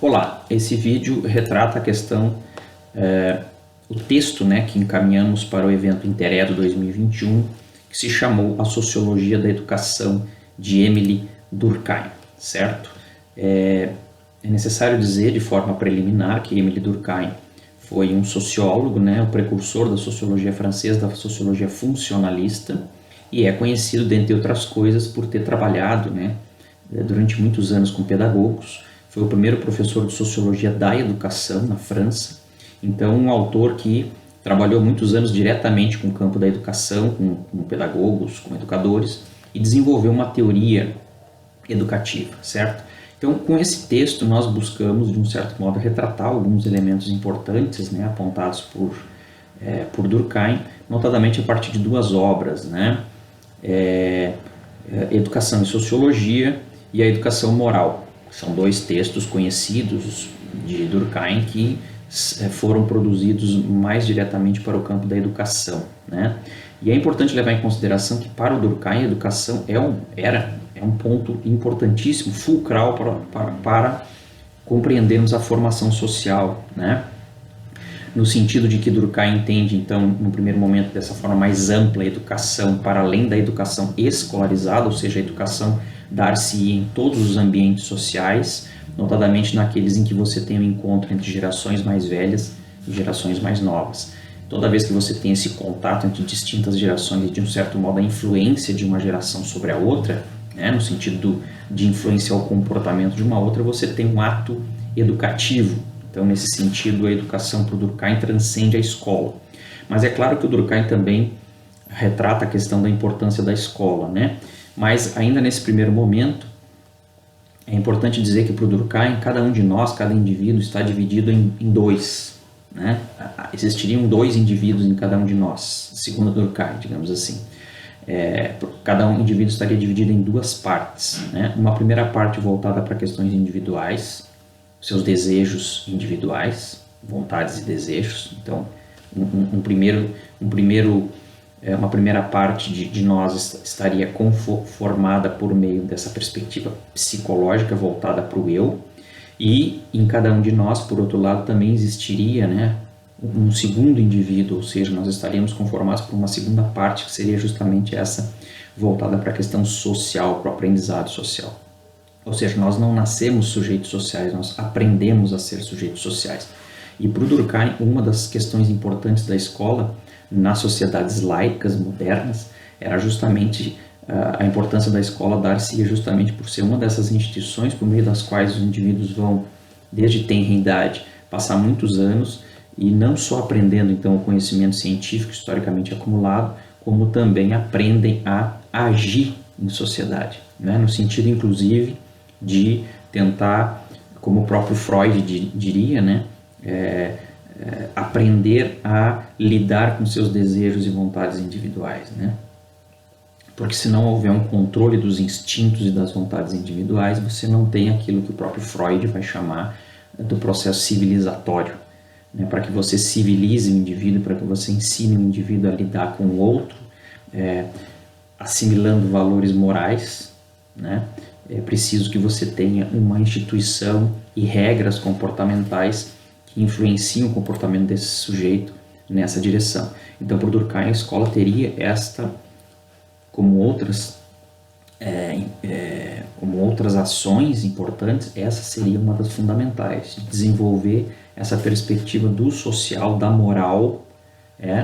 Olá, esse vídeo retrata a questão, o texto, que encaminhamos para o evento Interedo 2021, que se chamou A Sociologia da Educação, de Emily Durkheim, certo? É necessário dizer de forma preliminar que Emily Durkheim foi um sociólogo, o precursor da sociologia francesa, da sociologia funcionalista, e é conhecido, dentre outras coisas, por ter trabalhado durante muitos anos com pedagogos. Foi o primeiro professor de sociologia da educação na França. Então, um autor que trabalhou muitos anos diretamente com o campo da educação, com pedagogos, com educadores, e desenvolveu uma teoria educativa, certo? Então, com esse texto, nós buscamos, de um certo modo, retratar alguns elementos importantes, apontados por Durkheim, notadamente a partir de duas obras, Educação e Sociologia e a Educação Moral. São dois textos conhecidos de Durkheim que foram produzidos mais diretamente para o campo da educação, E é importante levar em consideração que para o Durkheim a educação é um ponto importantíssimo, fulcral para compreendermos a formação social, No sentido de que Durkheim entende, então, no primeiro momento, dessa forma mais ampla, a educação para além da educação escolarizada, ou seja, a educação dar-se em todos os ambientes sociais, notadamente naqueles em que você tem um encontro entre gerações mais velhas e gerações mais novas. Toda vez que você tem esse contato entre distintas gerações e, de um certo modo, a influência de uma geração sobre a outra, no sentido de influenciar o comportamento de uma outra, você tem um ato educativo. Então, nesse sentido, a educação para o Durkheim transcende a escola. Mas é claro que o Durkheim também retrata a questão da importância da escola, Mas, ainda nesse primeiro momento, é importante dizer que para o Durkheim, cada um de nós, cada indivíduo, está dividido em dois, Existiriam dois indivíduos em cada um de nós, segundo Durkheim, digamos assim. Cada um indivíduo estaria dividido em duas partes, Uma primeira parte voltada para questões individuais, seus desejos individuais, vontades e desejos. Então, uma primeira parte de nós estaria conformada por meio dessa perspectiva psicológica voltada para o eu, e em cada um de nós, por outro lado, também existiria um segundo indivíduo, ou seja, nós estaríamos conformados por uma segunda parte, que seria justamente essa voltada para a questão social, para o aprendizado social. Ou seja, nós não nascemos sujeitos sociais, nós aprendemos a ser sujeitos sociais. E para o Durkheim, uma das questões importantes da escola nas sociedades laicas modernas era justamente a importância da escola dar-se justamente por ser uma dessas instituições por meio das quais os indivíduos vão, desde tenra idade, passar muitos anos e não só aprendendo então o conhecimento científico historicamente acumulado, como também aprendem a agir em sociedade, no sentido inclusive de tentar, como o próprio Freud diria, aprender a lidar com seus desejos e vontades individuais, Porque se não houver um controle dos instintos e das vontades individuais, você não tem aquilo que o próprio Freud vai chamar do processo civilizatório, Para que você civilize o indivíduo, para que você ensine o indivíduo a lidar com o outro, assimilando valores morais, É preciso que você tenha uma instituição e regras comportamentais que influenciam o comportamento desse sujeito nessa direção. Então, para o Durkheim, a escola teria esta, como outras ações importantes, essa seria uma das fundamentais, de desenvolver essa perspectiva do social, da moral,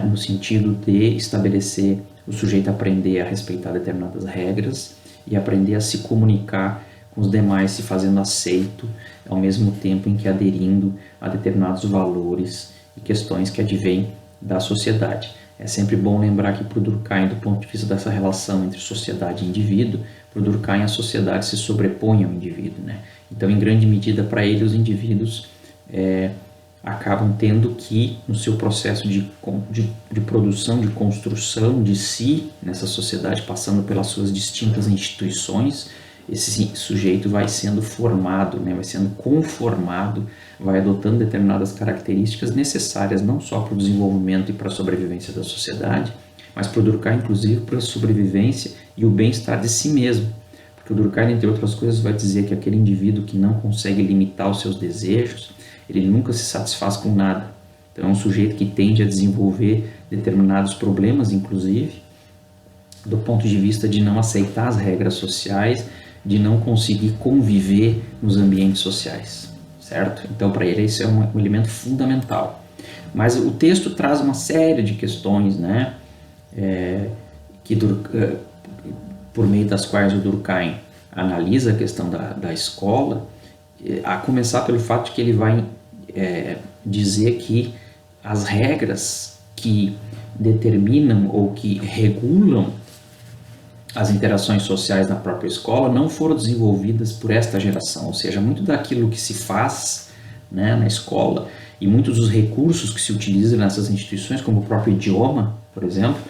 no sentido de estabelecer o sujeito aprender a respeitar determinadas regras e aprender a se comunicar com os demais, se fazendo aceito, ao mesmo tempo em que aderindo a determinados valores e questões que advêm da sociedade. É sempre bom lembrar que para o Durkheim, do ponto de vista dessa relação entre sociedade e indivíduo, para o Durkheim a sociedade se sobrepõe ao indivíduo, Então, em grande medida, para ele, os indivíduos acabam tendo que, no seu processo de produção, de construção de si nessa sociedade, passando pelas suas distintas instituições, esse sujeito vai sendo formado, vai sendo conformado, vai adotando determinadas características necessárias não só para o desenvolvimento e para a sobrevivência da sociedade, mas para o Durkheim, inclusive, para a sobrevivência e o bem-estar de si mesmo. Porque o Durkheim, entre outras coisas, vai dizer que aquele indivíduo que não consegue limitar os seus desejos, ele nunca se satisfaz com nada. Então é um sujeito que tende a desenvolver determinados problemas, inclusive, do ponto de vista de não aceitar as regras sociais, de não conseguir conviver nos ambientes sociais, certo? Então para ele isso é um elemento fundamental. Mas o texto traz uma série de questões, né, por meio das quais o Durkheim analisa a questão da escola, a começar pelo fato de que ele vai dizer que as regras que determinam ou que regulam as interações sociais na própria escola não foram desenvolvidas por esta geração, ou seja, muito daquilo que se faz, né, na escola e muitos dos recursos que se utilizam nessas instituições, como o próprio idioma, por exemplo,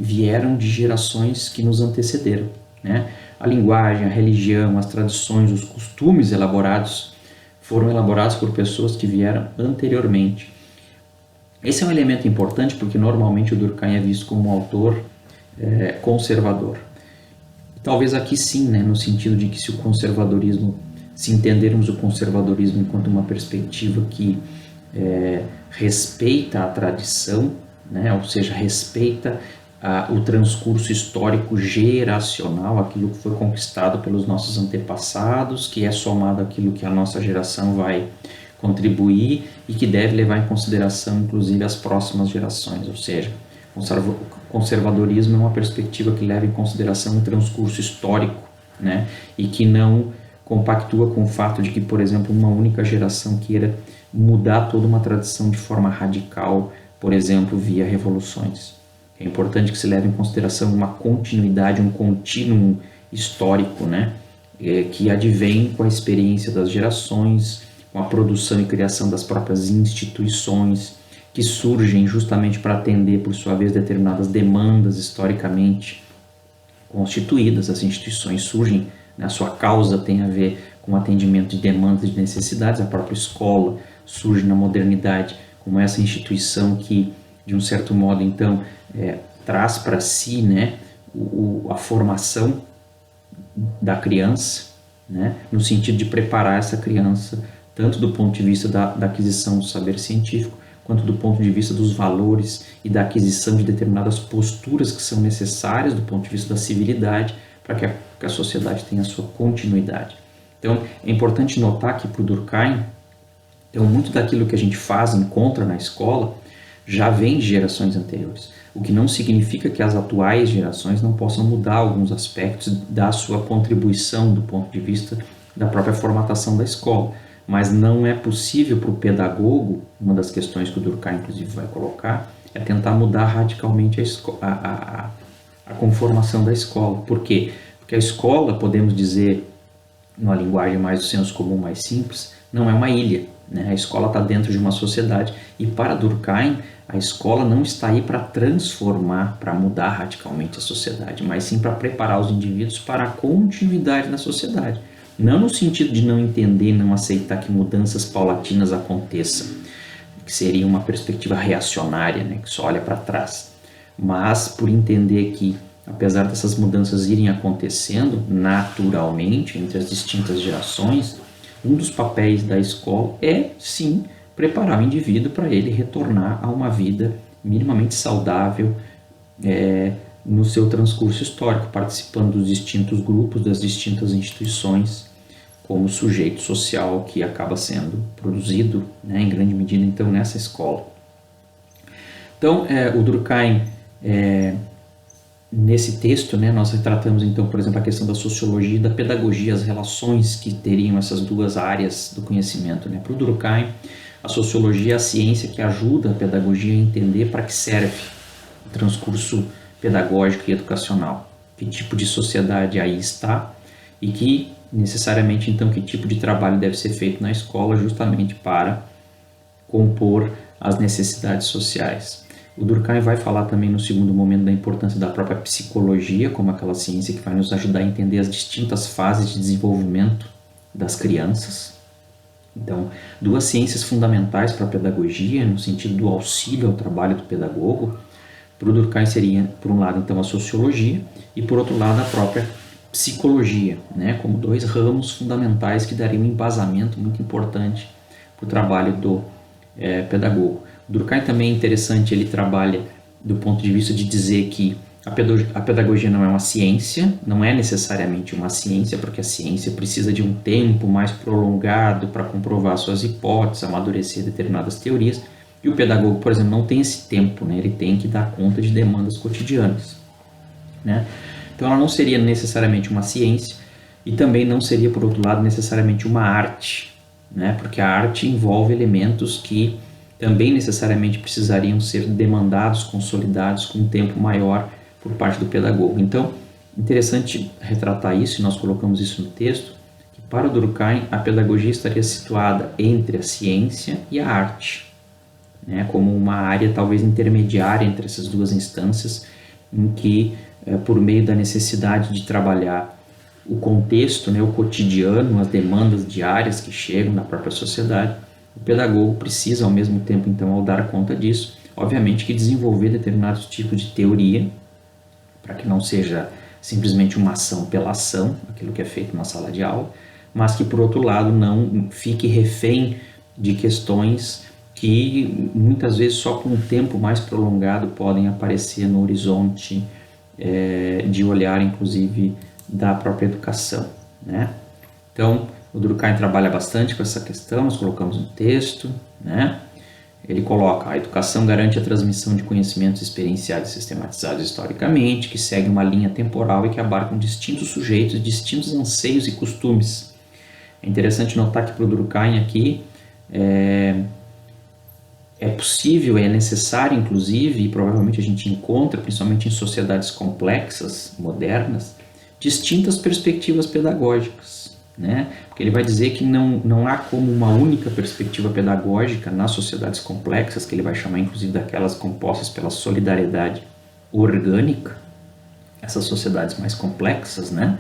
vieram de gerações que nos antecederam, né? A linguagem, a religião, as tradições, os costumes foram elaborados por pessoas que vieram anteriormente. Esse é um elemento importante porque normalmente o Durkheim é visto como um autor conservador. Talvez aqui sim, né, no sentido de que se entendermos o conservadorismo enquanto uma perspectiva que respeita a tradição, né, ou seja, respeita o transcurso histórico geracional, aquilo que foi conquistado pelos nossos antepassados, que é somado àquilo que a nossa geração vai contribuir e que deve levar em consideração, inclusive, as próximas gerações, ou seja, conservadorismo é uma perspectiva que leva em consideração o transcurso histórico, né, e que não compactua com o fato de que, por exemplo, uma única geração queira mudar toda uma tradição de forma radical, por exemplo, via revoluções. É importante que se leve em consideração uma continuidade, um contínuo histórico, né, que advém com a experiência das gerações, com a produção e criação das próprias instituições, que surgem justamente para atender, por sua vez, determinadas demandas historicamente constituídas. As instituições surgem, né, a sua causa tem a ver com o atendimento de demandas e de necessidades. A própria escola surge na modernidade como essa instituição que, de um certo modo, então, traz para si, né, a formação da criança, né, no sentido de preparar essa criança tanto do ponto de vista da aquisição do saber científico, quanto do ponto de vista dos valores e da aquisição de determinadas posturas que são necessárias do ponto de vista da civilidade para que a sociedade tenha a sua continuidade. Então, é importante notar que para o Durkheim, então, muito daquilo que a gente encontra na escola, já vem de gerações anteriores, o que não significa que as atuais gerações não possam mudar alguns aspectos da sua contribuição do ponto de vista da própria formatação da escola. Mas não é possível para o pedagogo, uma das questões que o Durkheim inclusive vai colocar, é tentar mudar radicalmente a conformação da escola. Por quê? Porque a escola, podemos dizer, numa linguagem mais do senso comum, mais simples, não é uma ilha, né? A escola está dentro de uma sociedade e para Durkheim a escola não está aí para transformar, para mudar radicalmente a sociedade, mas sim para preparar os indivíduos para a continuidade na sociedade. Não no sentido de não entender, não aceitar que mudanças paulatinas aconteçam, que seria uma perspectiva reacionária, né, que só olha para trás, mas por entender que, apesar dessas mudanças irem acontecendo naturalmente entre as distintas gerações, um dos papéis da escola é, sim, preparar o indivíduo para ele retornar a uma vida minimamente saudável no seu transcurso histórico, participando dos distintos grupos, das distintas instituições, como sujeito social que acaba sendo produzido, né, em grande medida, então, nessa escola. Então, o Durkheim, nesse texto, né, nós retratamos, então, por exemplo, a questão da sociologia e da pedagogia, as relações que teriam essas duas áreas do conhecimento, né? Para o Durkheim, a sociologia é a ciência que ajuda a pedagogia a entender para que serve o transcurso pedagógico e educacional, que tipo de sociedade aí está e que, necessariamente, então, que tipo de trabalho deve ser feito na escola justamente para compor as necessidades sociais. O Durkheim vai falar também no segundo momento da importância da própria psicologia como aquela ciência que vai nos ajudar a entender as distintas fases de desenvolvimento das crianças. Então, duas ciências fundamentais para a pedagogia, no sentido do auxílio ao trabalho do pedagogo. Para o Durkheim seria, por um lado, então, a sociologia e, por outro lado, a própria psicologia, né, como dois ramos fundamentais que dariam um embasamento muito importante para o trabalho do pedagogo. O Durkheim também é interessante, ele trabalha do ponto de vista de dizer que a pedagogia não é uma ciência, não é necessariamente uma ciência, porque a ciência precisa de um tempo mais prolongado para comprovar suas hipóteses, amadurecer determinadas teorias, e o pedagogo, por exemplo, não tem esse tempo, né? Ele tem que dar conta de demandas cotidianas, né? Então ela não seria necessariamente uma ciência e também não seria, por outro lado, necessariamente uma arte, né? Porque a arte envolve elementos que também necessariamente precisariam ser demandados, consolidados com um tempo maior por parte do pedagogo. Então, interessante retratar isso, e nós colocamos isso no texto, que para o Durkheim a pedagogia estaria situada entre a ciência e a arte, né, como uma área talvez intermediária entre essas duas instâncias, em que, por meio da necessidade de trabalhar o contexto, né, o cotidiano, as demandas diárias que chegam na própria sociedade, o pedagogo precisa, ao mesmo tempo, então, ao dar conta disso, obviamente que desenvolver determinados tipos de teoria, para que não seja simplesmente uma ação pela ação, aquilo que é feito na sala de aula, mas que, por outro lado, não fique refém de questões que muitas vezes só com um tempo mais prolongado podem aparecer no horizonte de olhar, inclusive, da própria educação, né? Então, o Durkheim trabalha bastante com essa questão, nós colocamos no texto, né? Ele coloca: a educação garante a transmissão de conhecimentos experienciados e sistematizados historicamente, que segue uma linha temporal e que abarcam distintos sujeitos, distintos anseios e costumes. É interessante notar que para o Durkheim aqui é possível, é necessário, inclusive, e provavelmente a gente encontra, principalmente em sociedades complexas, modernas, distintas perspectivas pedagógicas, né? Porque ele vai dizer que não há como uma única perspectiva pedagógica nas sociedades complexas, que ele vai chamar inclusive daquelas compostas pela solidariedade orgânica, essas sociedades mais complexas, né?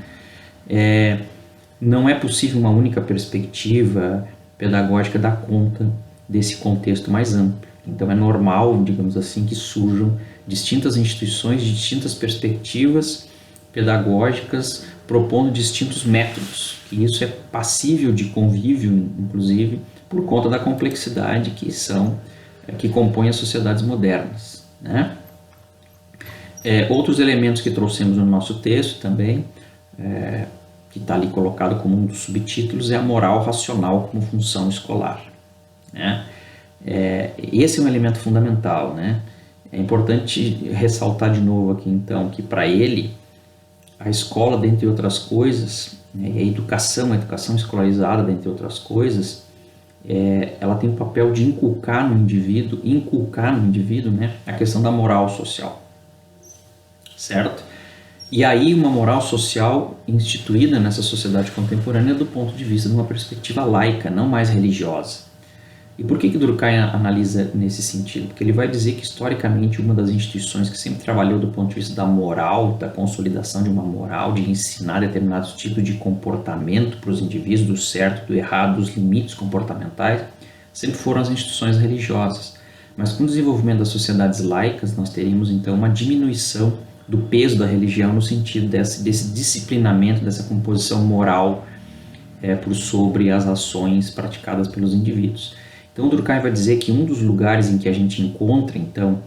Não é possível uma única perspectiva pedagógica dar conta desse contexto mais amplo. Então é normal, digamos assim, que surjam distintas instituições de distintas perspectivas pedagógicas propondo distintos métodos, que isso é passível de convívio, inclusive, por conta da complexidade que compõe as sociedades modernas, né? Outros elementos que trouxemos no nosso texto também, que está ali colocado como um dos subtítulos, é a moral racional como função escolar, né? Esse é um elemento fundamental, né? É importante ressaltar de novo aqui, então, que para ele, a escola, dentre outras coisas, né, a educação escolarizada, dentre outras coisas, ela tem o papel de inculcar no indivíduo, né, a questão da moral social, certo? E aí uma moral social instituída nessa sociedade contemporânea do ponto de vista de uma perspectiva laica, não mais religiosa. E por que Durkheim analisa nesse sentido? Porque ele vai dizer que, historicamente, uma das instituições que sempre trabalhou do ponto de vista da moral, da consolidação de uma moral, de ensinar determinados tipos de comportamento para os indivíduos, do certo, do errado, dos limites comportamentais, sempre foram as instituições religiosas. Mas com o desenvolvimento das sociedades laicas, nós teríamos, então, uma diminuição do peso da religião no sentido desse disciplinamento, dessa composição moral por sobre as ações praticadas pelos indivíduos. Então, Durkheim vai dizer que um dos lugares em que a gente encontra, então,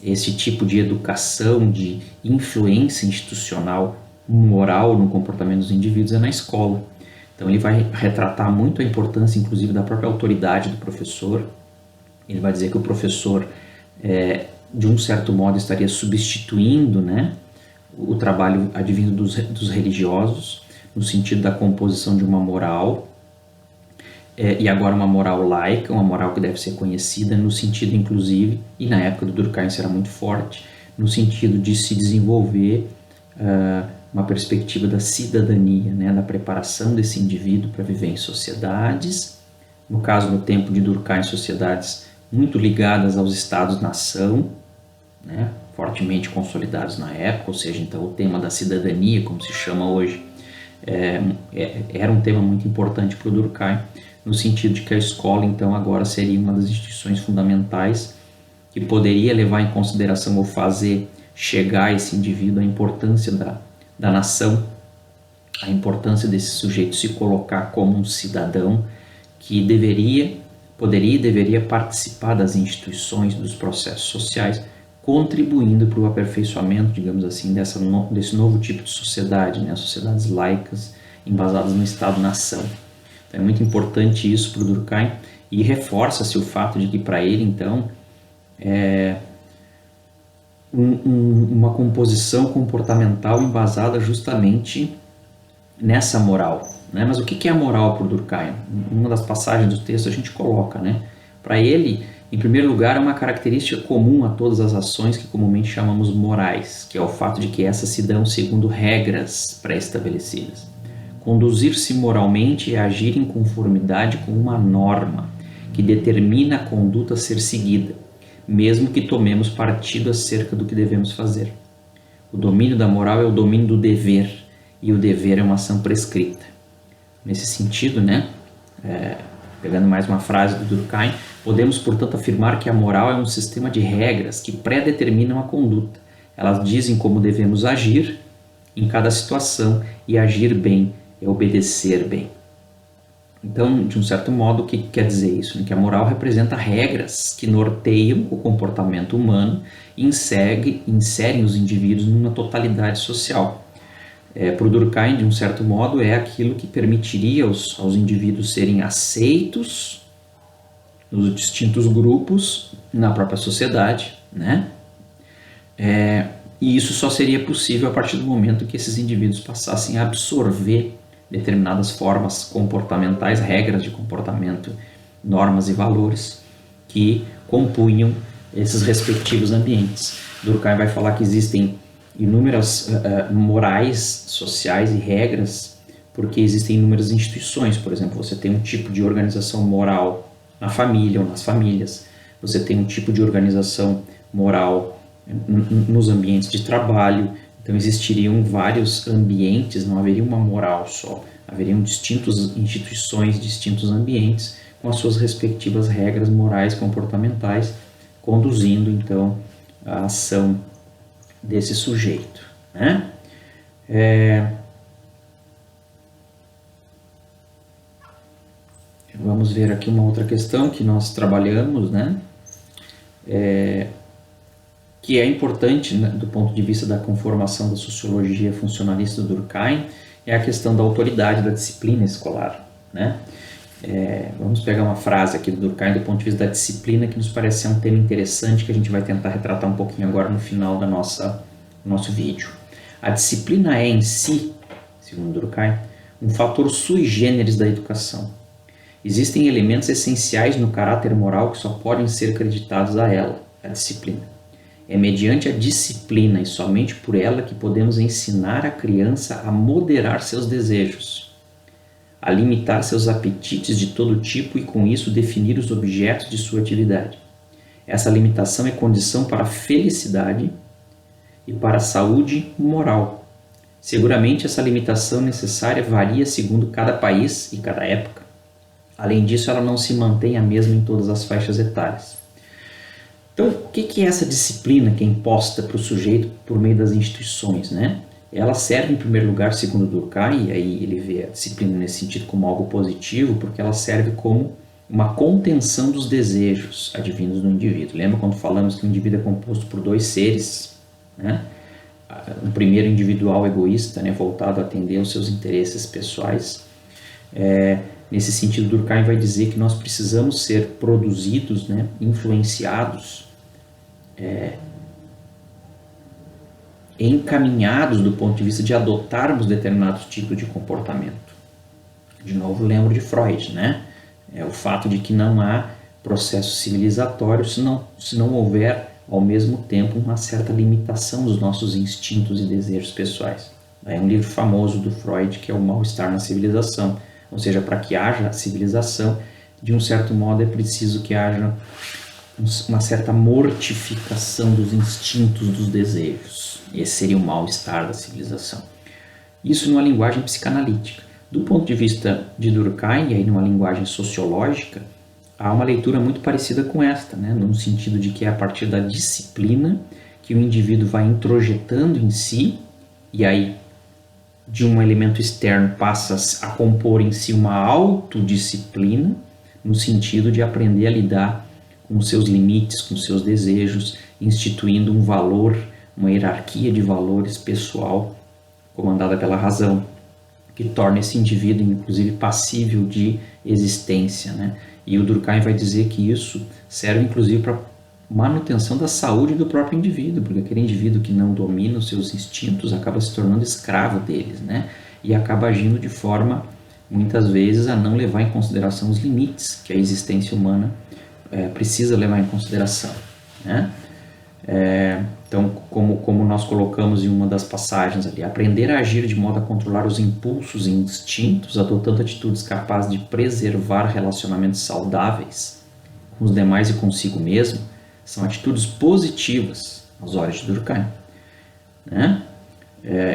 esse tipo de educação, de influência institucional moral no comportamento dos indivíduos é na escola. Então, ele vai retratar muito a importância, inclusive, da própria autoridade do professor. Ele vai dizer que o professor, de um certo modo, estaria substituindo, né, o trabalho advindo dos religiosos, no sentido da composição de uma moral, e agora uma moral laica, uma moral que deve ser conhecida no sentido, inclusive, e na época do Durkheim isso era muito forte, no sentido de se desenvolver uma perspectiva da cidadania, né, da preparação desse indivíduo para viver em sociedades, no caso, no tempo de Durkheim, sociedades muito ligadas aos estados-nação, né, fortemente consolidados na época, ou seja, então o tema da cidadania, como se chama hoje, era um tema muito importante para o Durkheim, no sentido de que a escola, então, agora seria uma das instituições fundamentais que poderia levar em consideração ou fazer chegar esse indivíduo à importância da nação, a importância desse sujeito se colocar como um cidadão que poderia e deveria participar das instituições, dos processos sociais, contribuindo para o aperfeiçoamento, digamos assim, desse novo tipo de sociedade, né? Sociedades laicas, embasadas no Estado-nação. Então é muito importante isso para o Durkheim, e reforça-se o fato de que para ele, então, uma composição comportamental embasada justamente nessa moral, né? Mas o que é a moral para o Durkheim? Uma das passagens do texto a gente coloca, né? Para ele, em primeiro lugar, é uma característica comum a todas as ações que comumente chamamos morais, que é o fato de que essas se dão segundo regras pré-estabelecidas. Conduzir-se moralmente é agir em conformidade com uma norma que determina a conduta a ser seguida, mesmo que tomemos partido acerca do que devemos fazer. O domínio da moral é o domínio do dever, e o dever é uma ação prescrita. Nesse sentido, né, pegando mais uma frase do Durkheim, podemos, portanto, afirmar que a moral é um sistema de regras que pré-determinam a conduta. Elas dizem como devemos agir em cada situação, e agir bem é obedecer bem. Então, de um certo modo, o que quer dizer isso? Que a moral representa regras que norteiam o comportamento humano e inserem os indivíduos numa totalidade social. Para o Durkheim, de um certo modo, é aquilo que permitiria aos indivíduos serem aceitos nos distintos grupos na própria sociedade, né? E isso só seria possível a partir do momento que esses indivíduos passassem a absorver determinadas formas comportamentais, regras de comportamento, normas e valores que compunham esses respectivos ambientes. Durkheim vai falar que existem inúmeras morais sociais e regras, porque existem inúmeras instituições. Por exemplo, você tem um tipo de organização moral na família ou nas famílias, você tem um tipo de organização moral nos ambientes de trabalho. Então existiriam vários ambientes, não haveria uma moral só, haveriam distintas instituições, distintos ambientes com as suas respectivas regras morais comportamentais, conduzindo então a ação desse sujeito, né? Vamos ver aqui uma outra questão que nós trabalhamos, né? Que é importante, né, do ponto de vista da conformação da sociologia funcionalista do Durkheim, é a questão da autoridade da disciplina escolar, né? Vamos pegar uma frase aqui do Durkheim do ponto de vista da disciplina, que nos parece ser um tema interessante, que a gente vai tentar retratar um pouquinho agora no final do nosso vídeo. A disciplina é em si, segundo Durkheim, um fator sui generis da educação. Existem elementos essenciais no caráter moral que só podem ser creditados a ela, a disciplina. É mediante a disciplina e somente por ela que podemos ensinar a criança a moderar seus desejos, a limitar seus apetites de todo tipo e com isso definir os objetos de sua atividade. Essa limitação é condição para a felicidade e para a saúde moral. Seguramente essa limitação necessária varia segundo cada país e cada época. Além disso, ela não se mantém a mesma em todas as faixas etárias. Então, o que é essa disciplina que é imposta para o sujeito por meio das instituições, né? Ela serve, em primeiro lugar, segundo Durkheim, e aí ele vê a disciplina nesse sentido como algo positivo, porque ela serve como uma contenção dos desejos advindos do indivíduo. Lembra quando falamos que o indivíduo é composto por dois seres, né? Um primeiro individual egoísta, né, voltado a atender aos seus interesses pessoais. Nesse sentido, Durkheim vai dizer que nós precisamos ser produzidos, né, influenciados, encaminhados do ponto de vista de adotarmos determinados tipos de comportamento. De novo, lembro de Freud, né? O fato de que não há processo civilizatório se não houver, ao mesmo tempo, uma certa limitação dos nossos instintos e desejos pessoais. É um livro famoso do Freud, que é O Mal-Estar na Civilização. Ou seja, para que haja civilização, de um certo modo é preciso que haja uma certa mortificação dos instintos, dos desejos. Esse seria o mal-estar da civilização. Isso numa linguagem psicanalítica. Do ponto de vista de Durkheim, e aí numa linguagem sociológica, há uma leitura muito parecida com esta, né? No sentido de que é a partir da disciplina que o indivíduo vai introjetando em si, e aí de um elemento externo passa a compor em si uma autodisciplina, no sentido de aprender a lidar com os seus limites, com os seus desejos, instituindo um valor, uma hierarquia de valores pessoal comandada pela razão, que torna esse indivíduo, inclusive, passível de existência, né? E o Durkheim vai dizer que isso serve, inclusive, para manutenção da saúde do próprio indivíduo, porque aquele indivíduo que não domina os seus instintos acaba se tornando escravo deles, né? E acaba agindo de forma, muitas vezes, a não levar em consideração os limites que a existência humana precisa levar em consideração, né? Então, como nós colocamos em uma das passagens ali, aprender a agir de modo a controlar os impulsos e instintos, adotando atitudes capazes de preservar relacionamentos saudáveis com os demais e consigo mesmo, são atitudes positivas aos olhos de Durkheim, né?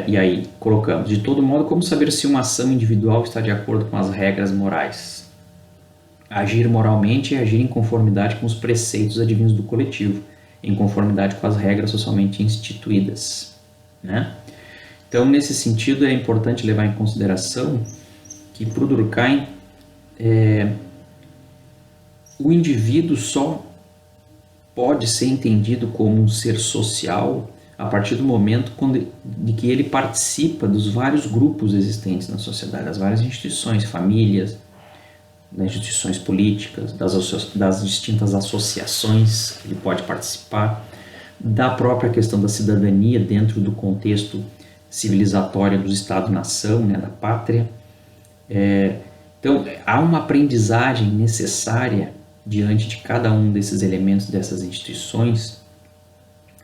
E aí colocamos, de todo modo, como saber se uma ação individual está de acordo com as regras morais? Agir moralmente é agir em conformidade com os preceitos advindos do coletivo, em conformidade com as regras socialmente instituídas, né? Então, nesse sentido, é importante levar em consideração que, para o Durkheim, o indivíduo só pode ser entendido como um ser social a partir do momento de que ele participa dos vários grupos existentes na sociedade, das várias instituições, famílias, das instituições políticas, das distintas associações que ele pode participar, da própria questão da cidadania dentro do contexto civilizatório dos Estado-nação, né, da pátria. Então, há uma aprendizagem necessária diante de cada um desses elementos, dessas instituições,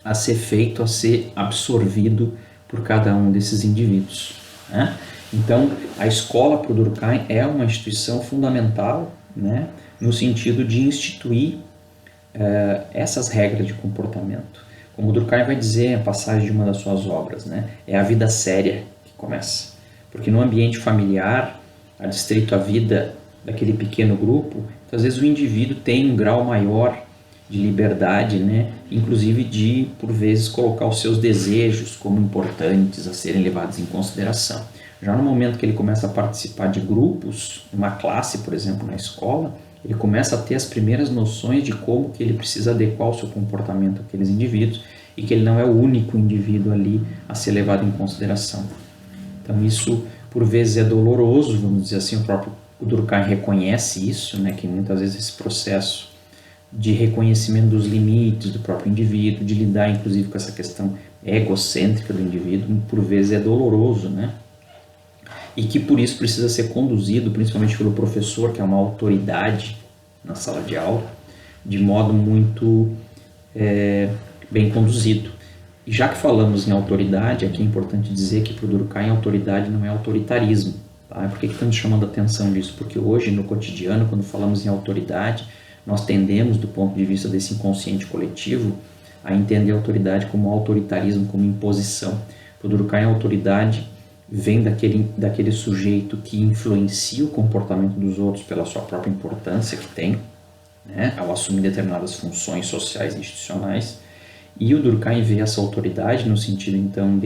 a ser feito, a ser absorvido por cada um desses indivíduos, né? Então, a escola para o Durkheim é uma instituição fundamental, né, no sentido de instituir essas regras de comportamento. Como o Durkheim vai dizer em passagem de uma das suas obras, né, é a vida séria que começa. Porque no ambiente familiar, adstrito à vida daquele pequeno grupo, às vezes o indivíduo tem um grau maior de liberdade, né, inclusive de, por vezes, colocar os seus desejos como importantes a serem levados em consideração. Já no momento que ele começa a participar de grupos, uma classe, por exemplo, na escola, ele começa a ter as primeiras noções de como que ele precisa adequar o seu comportamento àqueles indivíduos e que ele não é o único indivíduo ali a ser levado em consideração. Então isso, por vezes, é doloroso, vamos dizer assim, o próprio Durkheim reconhece isso, né, que muitas vezes esse processo de reconhecimento dos limites do próprio indivíduo, de lidar inclusive com essa questão egocêntrica do indivíduo, por vezes é doloroso, né? E que por isso precisa ser conduzido, principalmente pelo professor, que é uma autoridade na sala de aula, de modo muito bem conduzido. E já que falamos em autoridade, aqui é importante dizer que para o Durkheim autoridade não é autoritarismo. Tá? Por que estamos chamando a atenção disso? Porque hoje, no cotidiano, quando falamos em autoridade, nós tendemos, do ponto de vista desse inconsciente coletivo, a entender a autoridade como autoritarismo, como imposição. Para o Durkheim, a autoridade vem daquele sujeito que influencia o comportamento dos outros pela sua própria importância que tem, né, ao assumir determinadas funções sociais e institucionais, e o Durkheim vê essa autoridade no sentido, então,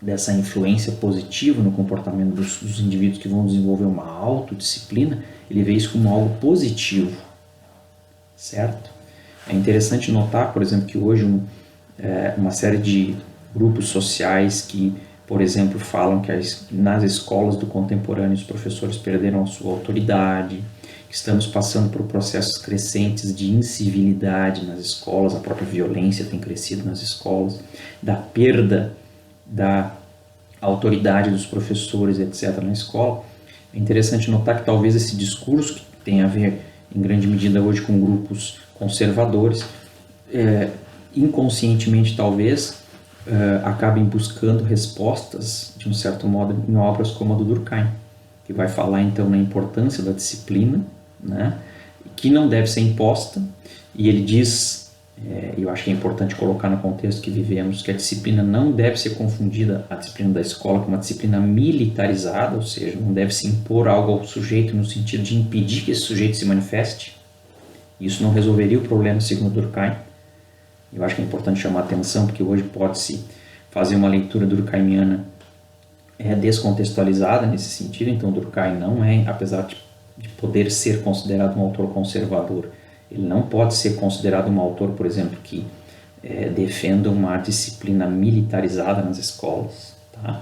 dessa influência positiva no comportamento dos indivíduos que vão desenvolver uma autodisciplina, ele vê isso como algo positivo, certo? É interessante notar, por exemplo, que hoje uma série de grupos sociais que, por exemplo, falam que nas escolas do contemporâneo os professores perderam a sua autoridade, que estamos passando por processos crescentes de incivilidade nas escolas, a própria violência tem crescido nas escolas, da perda da autoridade dos professores, etc., na escola. É interessante notar que talvez esse discurso, que tem a ver em grande medida hoje com grupos conservadores, inconscientemente talvez, acabem buscando respostas, de um certo modo, em obras como a do Durkheim, que vai falar então na importância da disciplina, né, que não deve ser imposta, e ele diz eu acho que é importante colocar no contexto que vivemos que a disciplina não deve ser confundida, a disciplina da escola, com uma disciplina militarizada, ou seja, não deve se impor algo ao sujeito no sentido de impedir que esse sujeito se manifeste. Isso não resolveria o problema, segundo Durkheim. Eu acho que é importante chamar a atenção, porque hoje pode-se fazer uma leitura durkheimiana descontextualizada nesse sentido. Então Durkheim não é, apesar de poder ser considerado um autor conservador, ele não pode ser considerado um autor, por exemplo, que defenda uma disciplina militarizada nas escolas. Tá?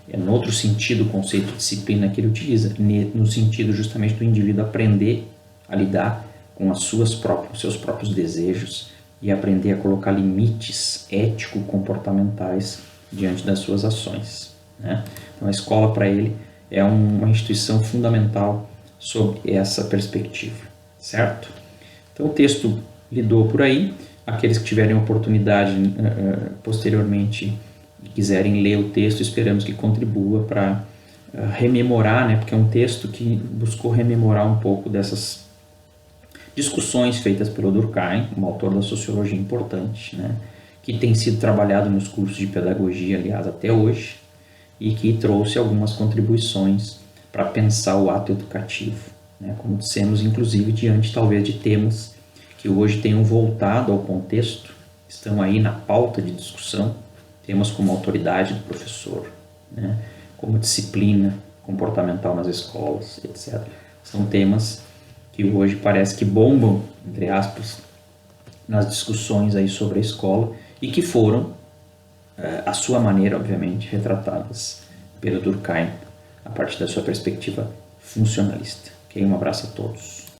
É no outro sentido o conceito de disciplina que ele utiliza, no sentido justamente do indivíduo aprender a lidar com seus próprios desejos e aprender a colocar limites ético-comportamentais diante das suas ações. Né? Então a escola para ele é uma instituição fundamental sob essa perspectiva, certo? Então o texto lidou por aí. Aqueles que tiverem oportunidade posteriormente e quiserem ler o texto, esperamos que contribua para rememorar, né? Porque é um texto que buscou rememorar um pouco dessas discussões feitas pelo Durkheim, um autor da sociologia importante, né? Que tem sido trabalhado nos cursos de pedagogia, aliás, até hoje, e que trouxe algumas contribuições para pensar o ato educativo, né? Como dissemos, inclusive, diante talvez de temas que hoje tenham voltado ao contexto, estão aí na pauta de discussão, temas como autoridade do professor, né? Como disciplina comportamental nas escolas, etc. São temas que hoje parece que bombam, entre aspas, nas discussões aí sobre a escola e que foram, à sua maneira, obviamente, retratadas pelo Durkheim a partir da sua perspectiva funcionalista. Ok? Um abraço a todos.